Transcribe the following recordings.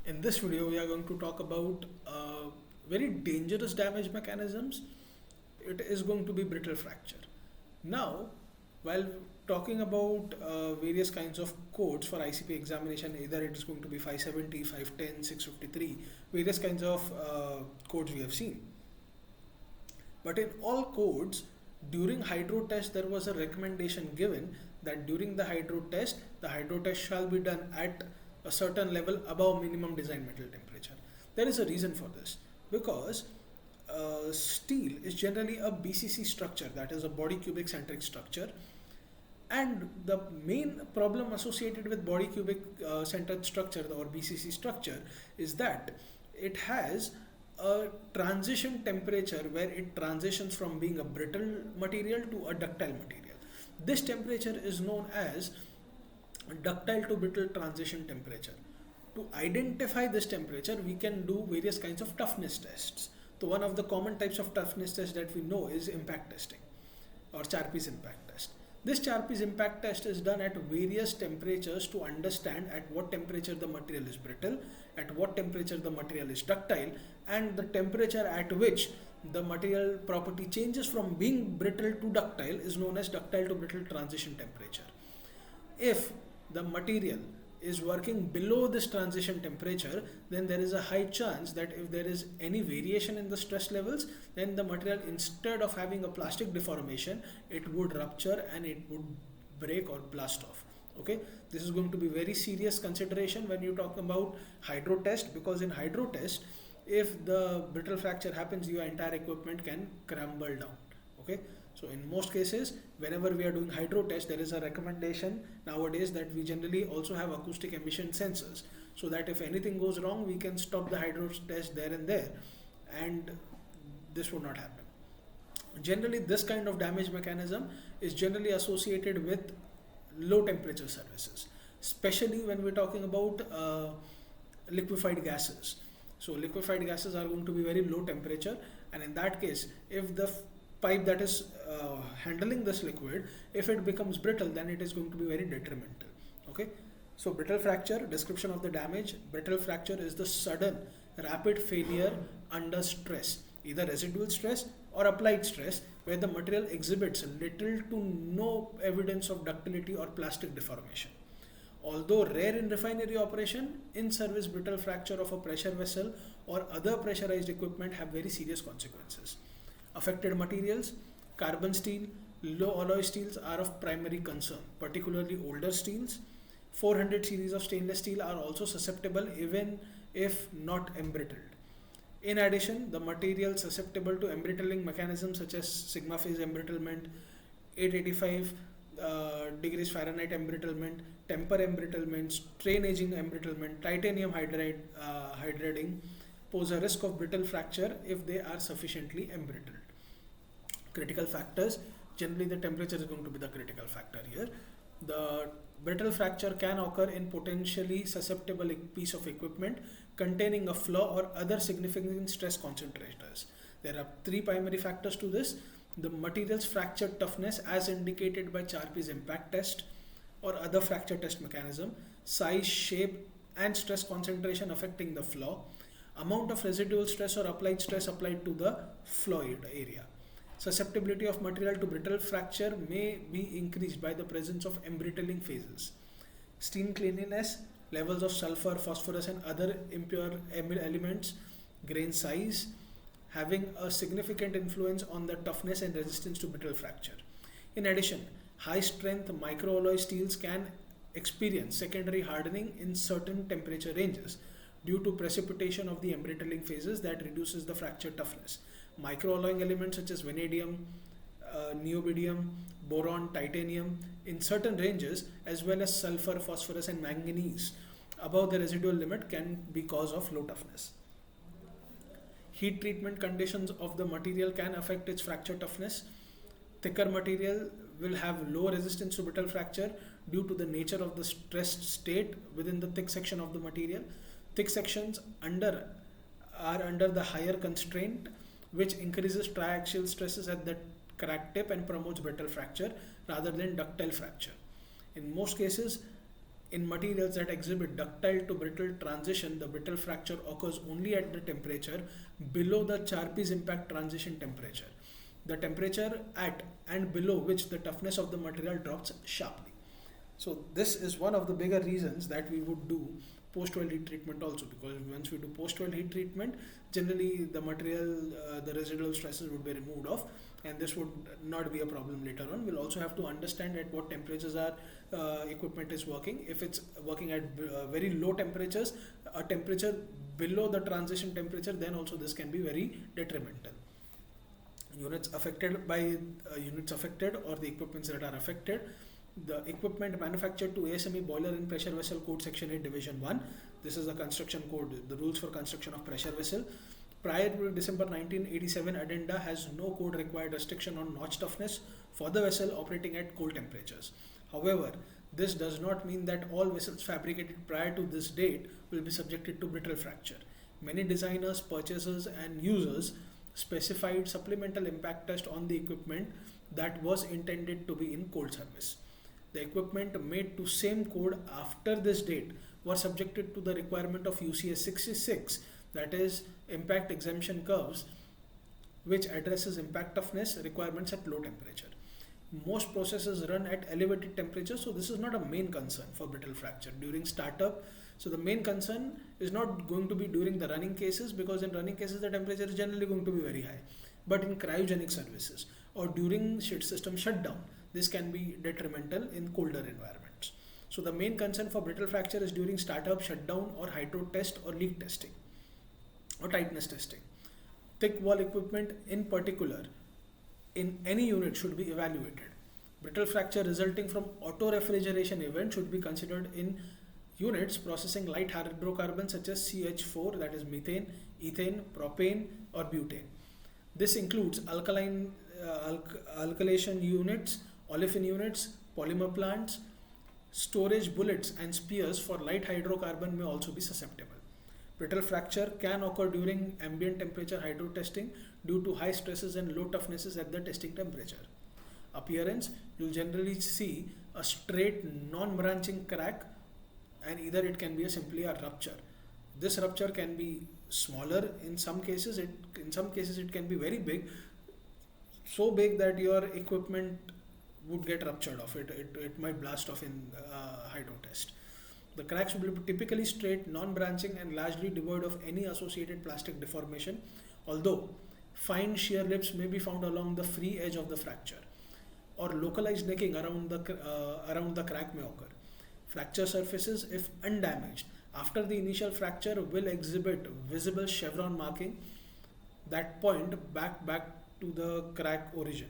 In this video, we are going to talk about very dangerous damage mechanisms. It is going to be brittle fracture. Now, while talking about various kinds of codes for ICP examination, either it is going to be 570, 510, 653, various kinds of codes we have seen. But in all codes, during hydro test, there was a recommendation given that during the hydro test shall be done at a certain level above minimum design metal temperature. There is a reason for this because steel is generally a BCC structure, that is a body cubic centric structure, and the main problem associated with body cubic centered structure or BCC structure is that it has a transition temperature where it transitions from being a brittle material to a ductile material. This temperature is known as ductile to brittle transition temperature. To identify this temperature, we can do various kinds of toughness tests. So one of the common types of toughness tests that we know is impact testing or Charpy's impact test. This Charpy's impact test is done at various temperatures to understand at what temperature the material is brittle, at what temperature the material is ductile, and the temperature at which the material property changes from being brittle to ductile is known as ductile to brittle transition temperature. If the material is working below this transition temperature, then there is a high chance that if there is any variation in the stress levels, then the material, instead of having a plastic deformation, it would rupture and it would break or blast off. Okay, this is going to be very serious consideration when you talk about hydro test, because in hydro test, if the brittle fracture happens, your entire equipment can crumble down. Okay, so in most cases, whenever we are doing hydro test, there is a recommendation nowadays that we generally also have acoustic emission sensors, so that if anything goes wrong, we can stop the hydro test there and there, and this would not happen. Generally, this kind of damage mechanism is generally associated with low temperature services, especially when we're talking about liquefied gases. So liquefied gases are going to be very low temperature, and in that case, if the pipe that is handling this liquid, if it becomes brittle, then it is going to be very detrimental. Okay, so brittle fracture, description of the damage. Brittle fracture is the sudden rapid failure under stress, either residual stress or applied stress, where the material exhibits little to no evidence of ductility or plastic deformation. Although rare in refinery operation, in service brittle fracture of a pressure vessel or other pressurized equipment have very serious consequences. Affected materials, carbon steel, low alloy steels are of primary concern, particularly older steels. 400 series of stainless steel are also susceptible even if not embrittled. In addition, the materials susceptible to embrittling mechanisms such as sigma phase embrittlement, 885 degrees Fahrenheit embrittlement, temper embrittlement, strain aging embrittlement, titanium hydriding pose a risk of brittle fracture if they are sufficiently embrittled. Critical factors, generally the temperature is going to be the critical factor here. The brittle fracture can occur in potentially susceptible piece of equipment containing a flaw or other significant stress concentrators. There are three primary factors to this: the material's fracture toughness as indicated by Charpy's impact test or other fracture test mechanism, size, shape and stress concentration affecting the flaw, amount of residual stress or applied stress applied to the flawed area. Susceptibility of material to brittle fracture may be increased by the presence of embrittling phases. Steel cleanliness, levels of sulfur, phosphorus and other impure elements, grain size, having a significant influence on the toughness and resistance to brittle fracture. In addition, high strength microalloy steels can experience secondary hardening in certain temperature ranges due to precipitation of the embrittling phases that reduces the fracture toughness. Microalloying elements such as vanadium, neobidium, boron, titanium in certain ranges, as well as sulfur, phosphorus and manganese above the residual limit can be cause of low toughness. Heat treatment conditions of the material can affect its fracture toughness. Thicker material will have low resistance to brittle fracture due to the nature of the stressed state within the thick section of the material. Thick sections are under the higher constraint, which increases triaxial stresses at the crack tip and promotes brittle fracture rather than ductile fracture. In most cases, In materials that exhibit ductile to brittle transition, the brittle fracture occurs only at the temperature below the Charpy's impact transition temperature, the temperature at and below which the toughness of the material drops sharply. So this is one of the bigger reasons that we would do post-well heat treatment also, because once we do post-well heat treatment, generally the material, the residual stresses would be removed off, and this would not be a problem later on. We'll also have to understand at what temperatures our equipment is working. If it's working at very low temperatures, a temperature below the transition temperature, then also this can be very detrimental. Units affected or the equipments that are affected: the equipment manufactured to ASME boiler and pressure vessel code section 8 division 1. This is the construction code, the rules for construction of pressure vessel. Prior to December 1987 addenda has no code required restriction on notch toughness for the vessel operating at cold temperatures. However, this does not mean that all vessels fabricated prior to this date will be subjected to brittle fracture. Many designers, purchasers and users specified supplemental impact test on the equipment that was intended to be in cold service. The equipment made to same code after this date were subjected to the requirement of UCS 66, that is impact exemption curves, which addresses impact toughness requirements at low temperature. Most processes run at elevated temperatures, so this is not a main concern for brittle fracture during startup. So the main concern is not going to be during the running cases, because in running cases the temperature is generally going to be very high. But in cryogenic services or during system shutdown, this can be detrimental in colder environments. So the main concern for brittle fracture is during startup, shutdown or hydro test or leak testing or tightness testing. Thick wall equipment in particular in any unit should be evaluated. Brittle fracture resulting from auto refrigeration event should be considered in units processing light hydrocarbons such as CH4, that is methane, ethane, propane or butane. This includes alkylation units, olefin units, polymer plants. Storage bullets and spears for light hydrocarbon may also be susceptible. Brittle fracture can occur during ambient temperature hydro testing due to high stresses and low toughnesses at the testing temperature. Appearance: you'll generally see a straight non-branching crack, and either it can be simply a rupture. This rupture can be smaller in some cases. In some cases it can be very big, so big that your equipment would get ruptured off. It might blast off in hydro test. The cracks will be typically straight, non-branching and largely devoid of any associated plastic deformation, although fine shear lips may be found along the free edge of the fracture, or localized necking around the crack may occur. Fracture surfaces, if undamaged after the initial fracture, will exhibit visible chevron marking that point back to the crack origin.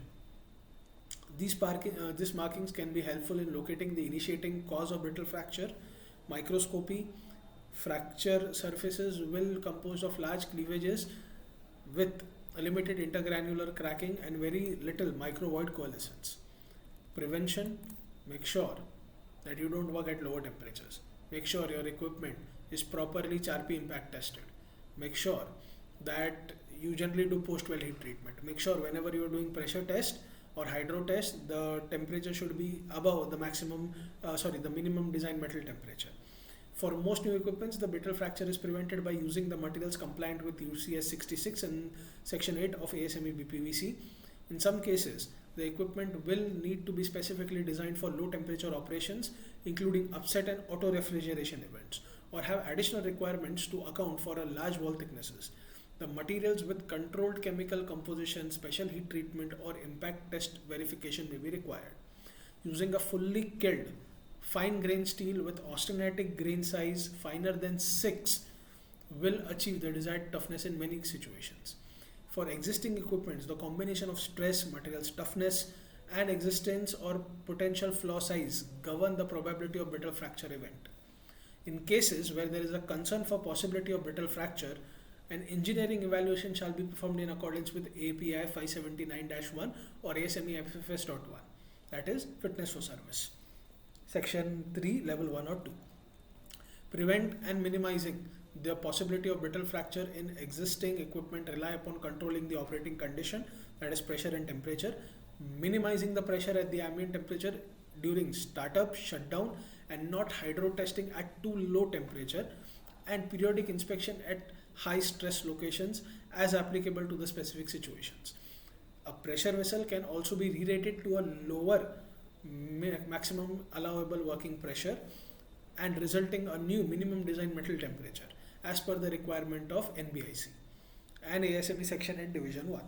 These markings can be helpful in locating the initiating cause of brittle fracture. Microscopy: fracture surfaces will composed of large cleavages with limited intergranular cracking and very little microvoid coalescence. Prevention: make sure that you don't work at lower temperatures. Make sure your equipment is properly Charpy impact tested. Make sure that you generally do post-well heat treatment. Make sure whenever you are doing pressure test or hydro test, the temperature should be above the the minimum design metal temperature. For most new equipments, the brittle fracture is prevented by using the materials compliant with UCS 66 and Section 8 of ASME BPVC. In some cases, the equipment will need to be specifically designed for low temperature operations, including upset and auto refrigeration events, or have additional requirements to account for a large wall thicknesses. The materials with controlled chemical composition, special heat treatment or impact test verification may be required. Using a fully killed fine grain steel with austenitic grain size finer than 6 will achieve the desired toughness in many situations. For existing equipments, the combination of stress, material's toughness and existence or potential flaw size govern the probability of brittle fracture event. In cases where there is a concern for possibility of brittle fracture, an engineering evaluation shall be performed in accordance with API 579-1 or ASME FFS.1, that is fitness for service. Section 3, level 1 or 2. Prevent and minimizing the possibility of brittle fracture in existing equipment rely upon controlling the operating condition, that is pressure and temperature, minimizing the pressure at the ambient temperature during startup, shutdown and not hydro testing at too low temperature, and periodic inspection at high stress locations as applicable to the specific situations. A pressure vessel can also be re-rated to a lower maximum allowable working pressure and resulting a new minimum design metal temperature as per the requirement of NBIC and ASME section 8 division 1.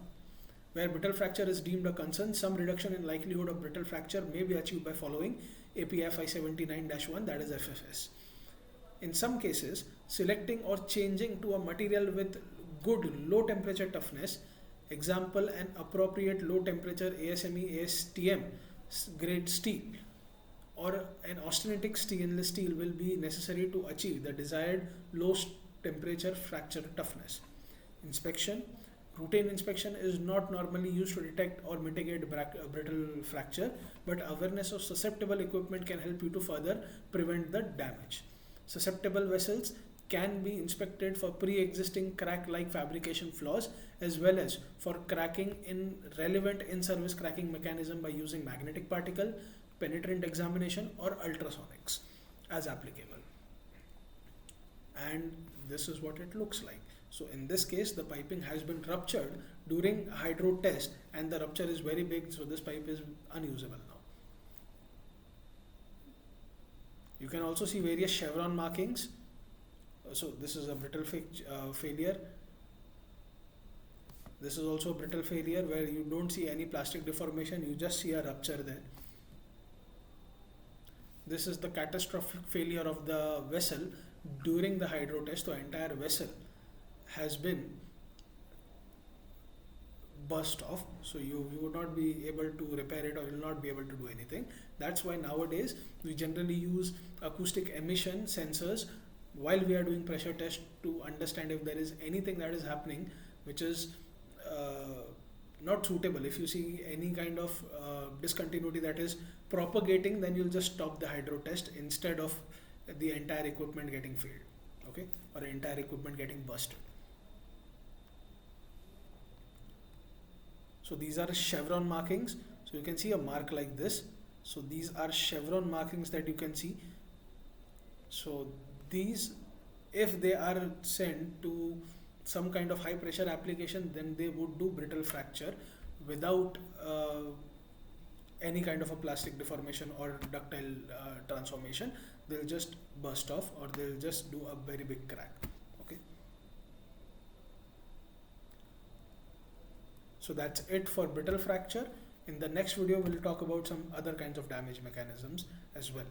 Where brittle fracture is deemed a concern, some reduction in likelihood of brittle fracture may be achieved by following APFI 79-1, that is FFS. In some cases, selecting or changing to a material with good low temperature toughness, example an appropriate low temperature ASME ASTM grade steel or an austenitic stainless steel will be necessary to achieve the desired low temperature fracture toughness. Inspection. Routine inspection is not normally used to detect or mitigate brittle fracture, but awareness of susceptible equipment can help you to further prevent the damage. Susceptible vessels can be inspected for pre-existing crack-like fabrication flaws as well as for cracking in relevant in-service cracking mechanism by using magnetic particle, penetrant examination or ultrasonics as applicable. And this is what it looks like. So in this case, the piping has been ruptured during hydro test and the rupture is very big, so this pipe is unusable now. You can also see various chevron markings. So this is a brittle failure. This is also a brittle failure where you don't see any plastic deformation, you just see a rupture there. This is the catastrophic failure of the vessel during the hydro test. The entire vessel has been burst off, so you would not be able to repair it or you will not be able to do anything. That's why nowadays we generally use acoustic emission sensors while we are doing pressure test to understand if there is anything that is happening which is not suitable. If you see any kind of discontinuity that is propagating, then you'll just stop the hydro test instead of the entire equipment getting failed, okay, or entire equipment getting busted. So these are chevron markings. So you can see a mark like this. So these are chevron markings that you can see. So these, if they are sent to some kind of high pressure application, then they would do brittle fracture without any kind of a plastic deformation or ductile transformation. They'll just burst off or they'll just do a very big crack. Okay. So that's it for brittle fracture. In the next video, we'll talk about some other kinds of damage mechanisms as well.